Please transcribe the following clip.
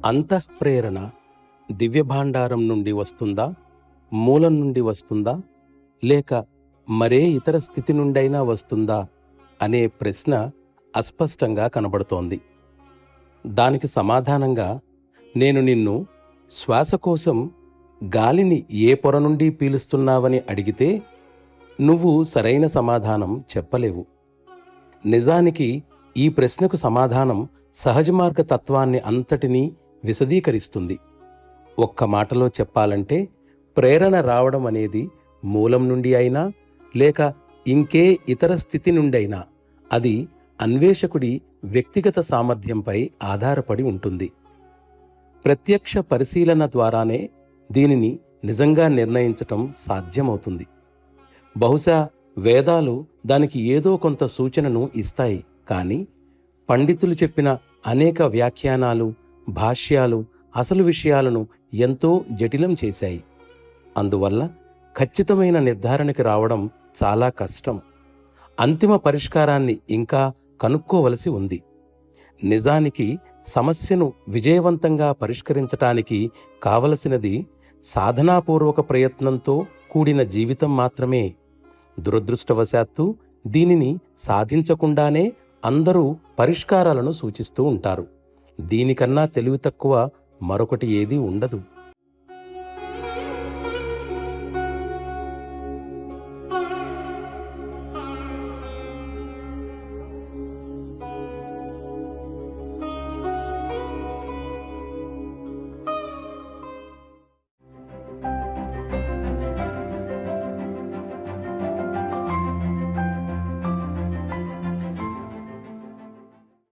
అంతఃప్రేరణ దివ్యభాండారం నుండి వస్తుందా? మూలం నుండి వస్తుందా? లేక మరే ఇతర స్థితి నుండైనా వస్తుందా? అనే ప్రశ్న అస్పష్టంగా కనబడుతోంది. దానికి సమాధానంగా నేను నిన్ను శ్వాసకోశం గాలిని ఏ పొర నుండి పీలుస్తున్నావని అడిగితే నువ్వు సరైన సమాధానం చెప్పలేవు. నిజానికి ఈ ప్రశ్నకు సమాధానం సహజమార్గ తత్వాన్ని అంతటినీ విశదీకరిస్తుంది. ఒక్క మాటలో చెప్పాలంటే ప్రేరణ రావడం అనేది మూలం నుండి అయినా లేక ఇంకే ఇతర స్థితి నుండైనా అది అన్వేషకుడి వ్యక్తిగత సామర్థ్యంపై ఆధారపడి ఉంటుంది. ప్రత్యక్ష పరిశీలన ద్వారానే దీనిని నిజంగా నిర్ణయించటం సాధ్యమవుతుంది. బహుశా వేదాలు దానికి ఏదో కొంత సూచనను ఇస్తాయి, కానీ పండితులు చెప్పిన అనేక వ్యాఖ్యానాలు, భాష్యాలు అసలు విషయాలను ఎంతో జటిలం చేశాయి. అందువల్ల ఖచ్చితమైన నిర్ధారణకి రావడం చాలా కష్టం. అంతిమ పరిష్కారాన్ని ఇంకా కనుక్కోవలసి ఉంది. నిజానికి సమస్యను విజయవంతంగా పరిష్కరించటానికి కావలసినది సాధనాపూర్వక ప్రయత్నంతో కూడిన జీవితం మాత్రమే. దురదృష్టవశాత్తు దీనిని సాధించకుండానే అందరూ పరిష్కారాలను సూచిస్తూ ఉంటారు. దీనికన్నా తెలివి తక్కువ మరొకటి ఏదీ ఉండదు.